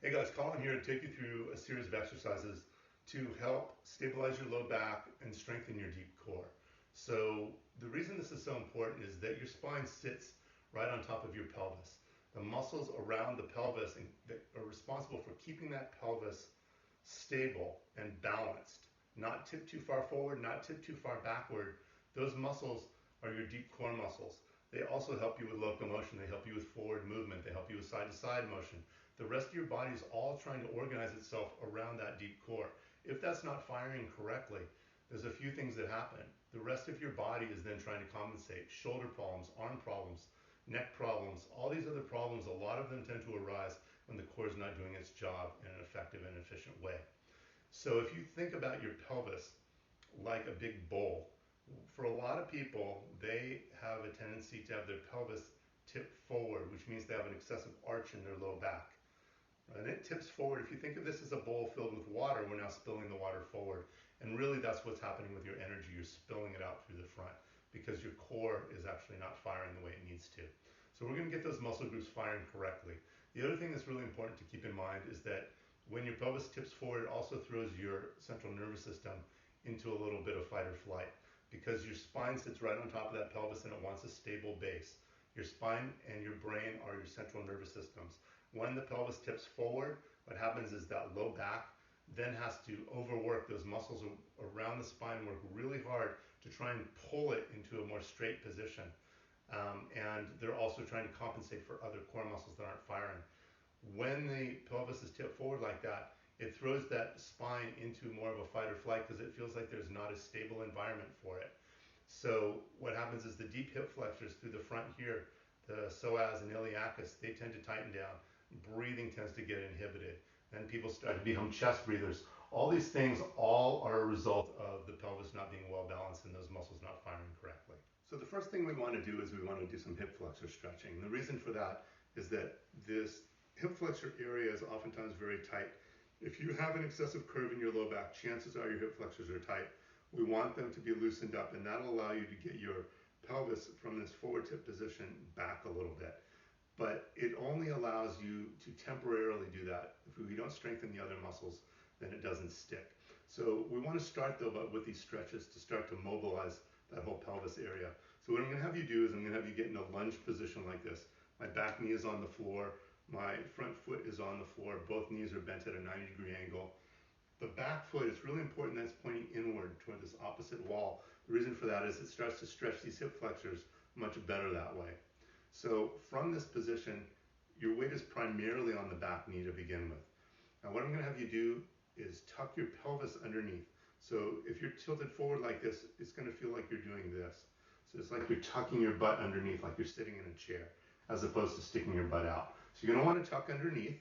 Hey guys, Colin here to take you through a series of exercises to help stabilize your low back and strengthen your deep core. So the reason this is so important is that your spine sits right on top of your pelvis. The muscles around the pelvis that are responsible for keeping that pelvis stable and balanced, not tip too far forward, not tip too far backward. Those muscles are your deep core muscles. They also help you with locomotion. They help you with forward movement. They help you with side to side motion. The rest of your body is all trying to organize itself around that deep core. If that's not firing correctly, there's a few things that happen. The rest of your body is then trying to compensate. Shoulder problems, arm problems, neck problems, all these other problems, a lot of them tend to arise when the core is not doing its job in an effective and efficient way. So if you think about your pelvis like a big bowl, for a lot of people, they have a tendency to have their pelvis tip forward, which means they have an excessive arch in their low back. And it tips forward. If you think of this as a bowl filled with water, we're now spilling the water forward. And really that's what's happening with your energy. You're spilling it out through the front because your core is actually not firing the way it needs to. So we're going to get those muscle groups firing correctly. The other thing that's really important to keep in mind is that when your pelvis tips forward, it also throws your central nervous system into a little bit of fight or flight because your spine sits right on top of that pelvis and it wants a stable base. Your spine and your brain are your central nervous systems. When the pelvis tips forward, what happens is that low back then has to overwork. Those muscles around the spine work really hard to try and pull it into a more straight position. And they're also trying to compensate for other core muscles that aren't firing. When the pelvis is tipped forward like that, it throws that spine into more of a fight or flight because it feels like there's not a stable environment for it. So what happens is the deep hip flexors through the front here, the psoas and iliacus, they tend to tighten down. Breathing tends to get inhibited. Then people start to become chest breathers. All these things all are a result of the pelvis not being well balanced and those muscles not firing correctly. So the first thing we want to do is we want to do some hip flexor stretching. And the reason for that is that this hip flexor area is oftentimes very tight. If you have an excessive curve in your low back, chances are your hip flexors are tight. We want them to be loosened up, and that'll allow you to get your pelvis from this forward tip position back a little bit. But it only allows you to temporarily do that. If we don't strengthen the other muscles, then it doesn't stick. So we want to start though with these stretches to start to mobilize that whole pelvis area. So what I'm going to have you do is I'm going to have you get in a lunge position like this. My back knee is on the floor, my front foot is on the floor, both knees are bent at a 90-degree angle. The back foot is really important that it's pointing inward toward this opposite wall. The reason for that is it starts to stretch these hip flexors much better that way. So from this position, your weight is primarily on the back knee to begin with. Now what I'm going to have you do is tuck your pelvis underneath. So if you're tilted forward like this, it's going to feel like you're doing this. So it's like you're tucking your butt underneath, like you're sitting in a chair, as opposed to sticking your butt out. So you're going to want to tuck underneath,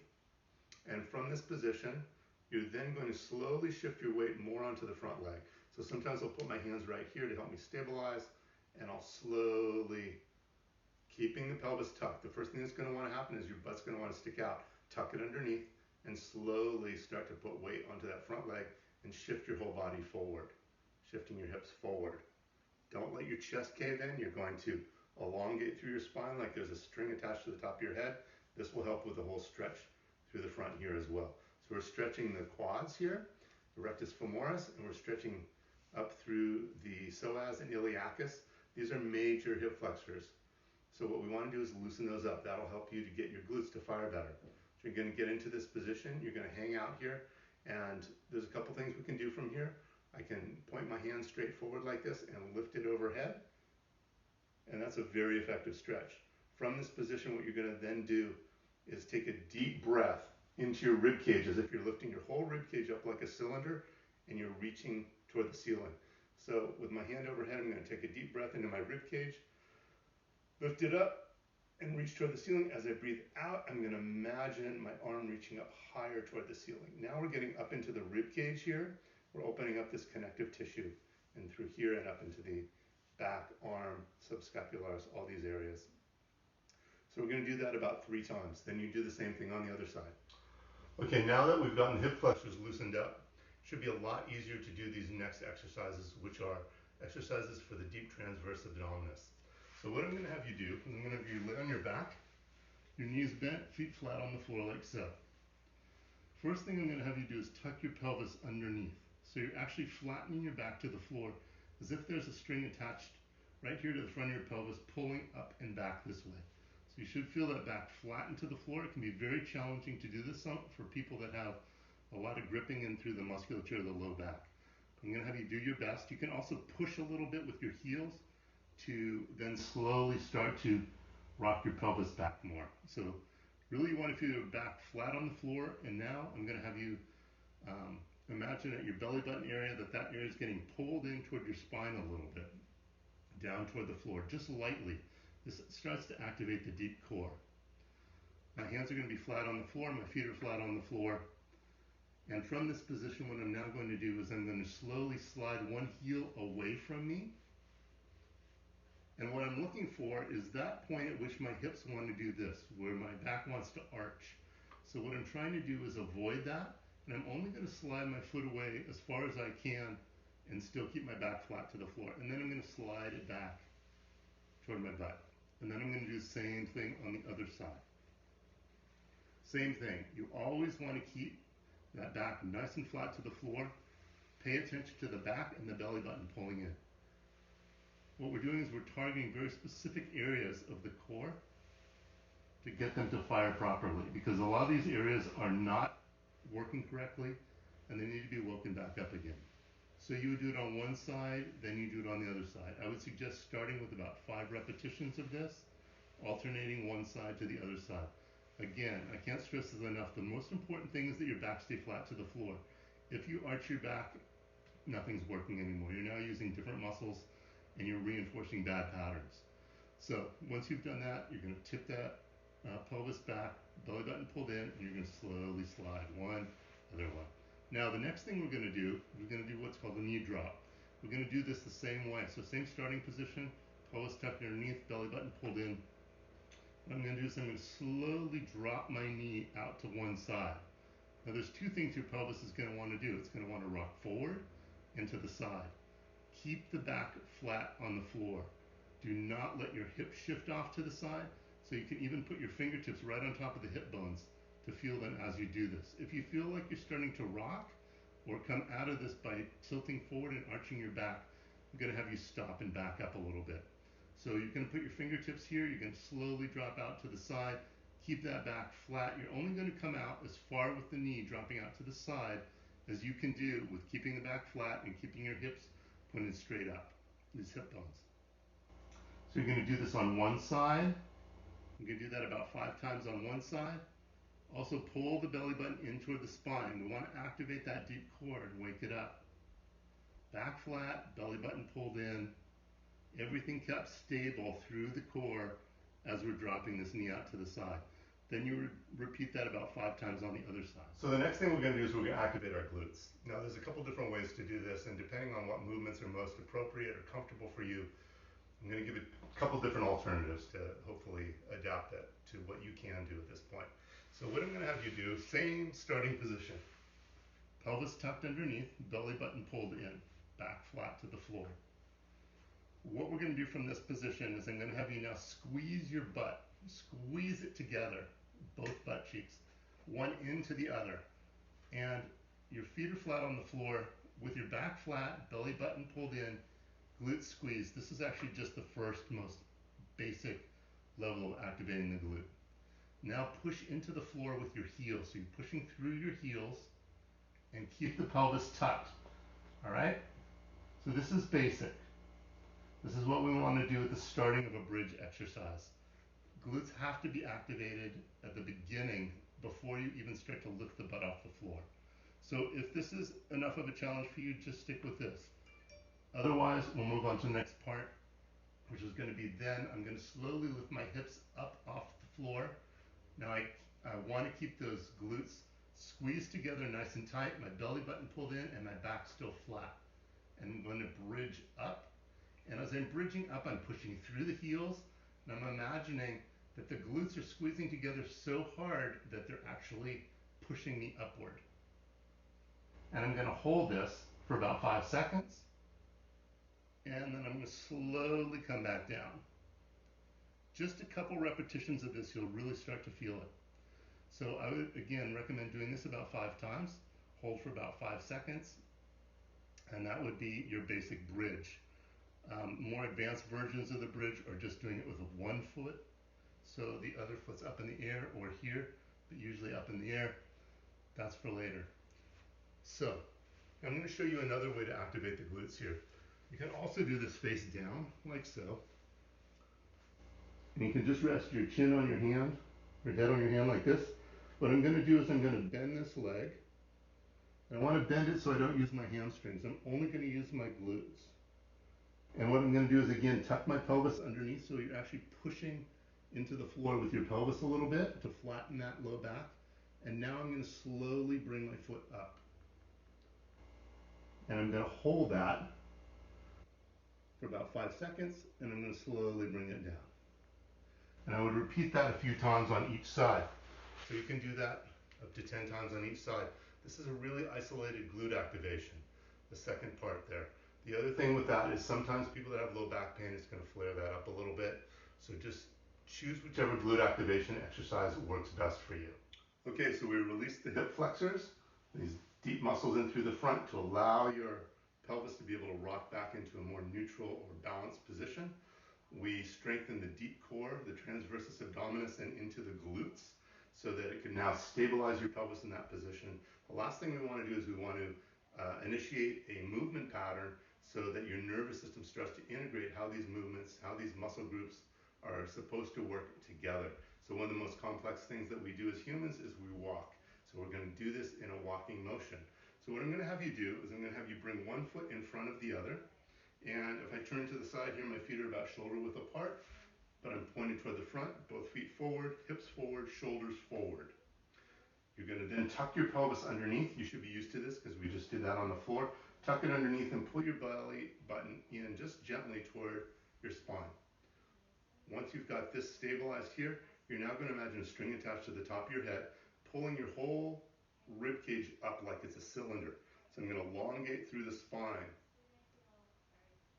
and from this position, you're then going to slowly shift your weight more onto the front leg. So sometimes I'll put my hands right here to help me stabilize, and I'll slowly, keeping the pelvis tucked. The first thing that's going to want to happen is your butt's going to want to stick out. Tuck it underneath and slowly start to put weight onto that front leg and shift your whole body forward, shifting your hips forward. Don't let your chest cave in. You're going to elongate through your spine like there's a string attached to the top of your head. This will help with the whole stretch through the front here as well. So we're stretching the quads here, the rectus femoris, and we're stretching up through the psoas and iliacus. These are major hip flexors. So what we want to do is loosen those up. That'll help you to get your glutes to fire better. So you're going to get into this position. You're going to hang out here. And there's a couple things we can do from here. I can point my hand straight forward like this and lift it overhead. And that's a very effective stretch. From this position, what you're going to then do is take a deep breath into your rib cage as if you're lifting your whole rib cage up like a cylinder and you're reaching toward the ceiling. So with my hand overhead, I'm going to take a deep breath into my rib cage. Lift it up and reach toward the ceiling. As I breathe out, I'm going to imagine my arm reaching up higher toward the ceiling. Now we're getting up into the rib cage here. We're opening up this connective tissue and through here and up into the back, arm, subscapularis, all these areas. So we're going to do that about 3 times. Then you do the same thing on the other side. Okay, now that we've gotten the hip flexors loosened up, it should be a lot easier to do these next exercises, which are exercises for the deep transverse abdominis. So what I'm going to have you do is I'm going to have you lay on your back, your knees bent, feet flat on the floor like so. First thing I'm going to have you do is tuck your pelvis underneath. So you're actually flattening your back to the floor as if there's a string attached right here to the front of your pelvis pulling up and back this way. So you should feel that back flatten to the floor. It can be very challenging to do this for people that have a lot of gripping in through the musculature of the low back. I'm going to have you do your best. You can also push a little bit with your heels to then slowly start to rock your pelvis back more. So really you want to feel your back flat on the floor, and now I'm going to have you imagine at your belly button area that area is getting pulled in toward your spine a little bit, down toward the floor, just lightly. This starts to activate the deep core. My hands are going to be flat on the floor, my feet are flat on the floor. And from this position, what I'm now going to do is I'm going to slowly slide one heel away from me. And what I'm looking for is that point at which my hips want to do this, where my back wants to arch. So what I'm trying to do is avoid that, and I'm only going to slide my foot away as far as I can and still keep my back flat to the floor. And then I'm going to slide it back toward my butt. And then I'm going to do the same thing on the other side. Same thing. You always want to keep that back nice and flat to the floor. Pay attention to the back and the belly button pulling in. What we're doing is we're targeting very specific areas of the core to get them to fire properly, because a lot of these areas are not working correctly and they need to be woken back up again. So you would do it on one side, then you do it on the other side. I would suggest starting with about 5 repetitions of this, alternating one side to the other side. Again, I can't stress this enough, the most important thing is that your back stay flat to the floor. If you arch your back, nothing's working anymore. You're now using different muscles and you're reinforcing bad patterns. So once you've done that, you're going to tip that pelvis back, belly button pulled in, and you're going to slowly slide one, other one. Now the next thing we're going to do what's called a knee drop. We're going to do this the same way. So same starting position, pelvis tucked underneath, belly button pulled in. What I'm going to do is I'm going to slowly drop my knee out to one side. Now there's 2 things your pelvis is going to want to do. It's going to want to rock forward and to the side. Keep the back flat on the floor. Do not let your hips shift off to the side, so you can even put your fingertips right on top of the hip bones to feel them as you do this. If you feel like you're starting to rock or come out of this by tilting forward and arching your back, I'm going to have you stop and back up a little bit. So you're going to put your fingertips here, you're going to slowly drop out to the side, keep that back flat. You're only going to come out as far with the knee dropping out to the side as you can do with keeping the back flat and keeping your hips pointed straight up, these hip bones. So you're going to do this on one side. You're going to do that about 5 times on one side. Also pull the belly button in toward the spine. We want to activate that deep core and wake it up. Back flat, belly button pulled in. Everything kept stable through the core as we're dropping this knee out to the side. Then you repeat that about 5 times on the other side. So the next thing we're going to do is we're going to activate our glutes. Now there's a couple different ways to do this, and depending on what movements are most appropriate or comfortable for you, I'm going to give you a couple different alternatives to hopefully adapt that to what you can do at this point. So what I'm going to have you do, same starting position. Pelvis tucked underneath, belly button pulled in, back flat to the floor. What we're going to do from this position is I'm going to have you now squeeze your butt. Squeeze it together, both butt cheeks, one into the other. And your feet are flat on the floor with your back flat, belly button pulled in, glute squeeze. This is actually just the first, most basic level of activating the glute. Now push into the floor with your heels. So you're pushing through your heels and keep the pelvis tucked. All right? So this is basic. This is what we want to do at the starting of a bridge exercise. Glutes have to be activated at the beginning before you even start to lift the butt off the floor. So if this is enough of a challenge for you, just stick with this. Otherwise, we'll move on to the next part, which is going to be then I'm going to slowly lift my hips up off the floor. Now I want to keep those glutes squeezed together nice and tight, my belly button pulled in, and my back still flat. And I'm going to bridge up. And as I'm bridging up, I'm pushing through the heels, and I'm imagining that the glutes are squeezing together so hard that they're actually pushing me upward. And I'm going to hold this for about 5 seconds, and then I'm going to slowly come back down. Just a couple repetitions of this, you'll really start to feel it. So I would, again, recommend doing this about 5 times, hold for about 5 seconds, and that would be your basic bridge. More advanced versions of the bridge are just doing it with one foot, so the other foot's up in the air or here, but usually up in the air. That's for later. So I'm going to show you another way to activate the glutes here. You can also do this face down, like so. And you can just rest your chin on your hand, your head on your hand like this. What I'm going to do is I'm going to bend this leg. And I want to bend it so I don't use my hamstrings. I'm only going to use my glutes. And what I'm going to do is, again, tuck my pelvis underneath so you're actually pushing into the floor with your pelvis a little bit to flatten that low back. And now I'm going to slowly bring my foot up. And I'm going to hold that for about 5 seconds, and I'm going to slowly bring it down. And I would repeat that a few times on each side. So you can do that up to 10 times on each side. This is a really isolated glute activation, the second part there. The other thing with that is sometimes people that have low back pain, it's going to flare that up a little bit. So just choose whichever glute activation exercise works best for you. Okay, so we release the hip flexors, these deep muscles in through the front to allow your pelvis to be able to rock back into a more neutral or balanced position. We strengthen the deep core, the transversus abdominis, and into the glutes so that it can now stabilize your pelvis in that position. The last thing we want to do is we want to initiate a movement pattern so that your nervous system starts to integrate how these movements, how these muscle groups are supposed to work together. So one of the most complex things that we do as humans is we walk. So we're going to do this in a walking motion. So what I'm going to have you do is I'm going to have you bring one foot in front of the other. And if I turn to the side here, my feet are about shoulder width apart, but I'm pointing toward the front, both feet forward, hips forward, shoulders forward. You're going to then tuck your pelvis underneath. You should be used to this because we just did that on the floor. Tuck it underneath and pull your belly button in just gently toward your spine. Once you've got this stabilized here, you're now going to imagine a string attached to the top of your head, pulling your whole rib cage up like it's a cylinder. So I'm going to elongate through the spine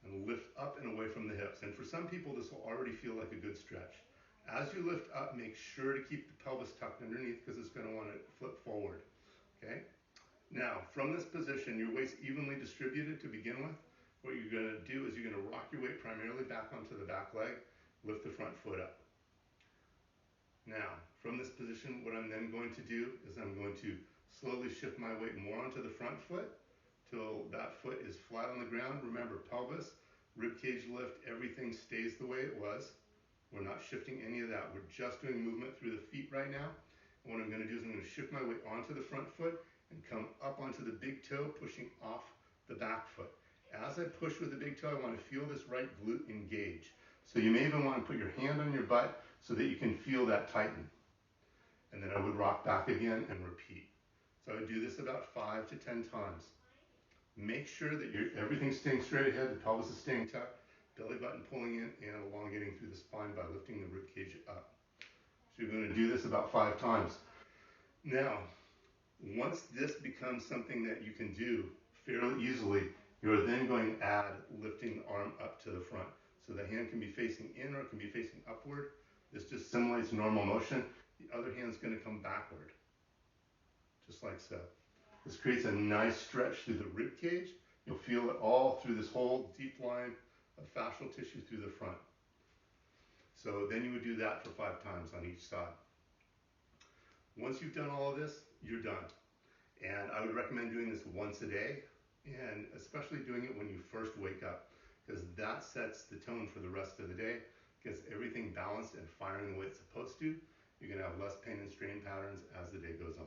and lift up and away from the hips. And for some people, this will already feel like a good stretch. As you lift up, make sure to keep the pelvis tucked underneath because it's going to want to flip forward. Okay? Now, from this position, your weight's evenly distributed to begin with. What you're going to do is you're going to rock your weight primarily back onto the back leg, lift the front foot up. Now, from this position, what I'm then going to do is I'm going to slowly shift my weight more onto the front foot till that foot is flat on the ground. Remember, pelvis, rib cage lift, everything stays the way it was. We're not shifting any of that. We're just doing movement through the feet right now. And what I'm going to do is I'm going to shift my weight onto the front foot and come up onto the big toe, pushing off the back foot. As I push with the big toe, I want to feel this right glute engage. So you may even want to put your hand on your butt so that you can feel that tighten. And then I would rock back again and repeat. So I would do this about 5 to 10 times. Make sure that everything's staying straight ahead, the pelvis is staying tucked, belly button pulling in and elongating through the spine by lifting the rib cage up. So you're going to do this about 5 times. Now, once this becomes something that you can do fairly easily, you're then going to add lifting the arm up to the front. So the hand can be facing in or it can be facing upward. This just simulates normal motion. The other hand's going to come backward, just like so. This creates a nice stretch through the rib cage. You'll feel it all through this whole deep line of fascial tissue through the front. So then you would do that for 5 times on each side. Once you've done all of this, you're done. And I would recommend doing this once a day, and especially doing it when you first wake up, because that sets the tone for the rest of the day, gets everything balanced and firing the way it's supposed to. You're going to have less pain and strain patterns as the day goes on.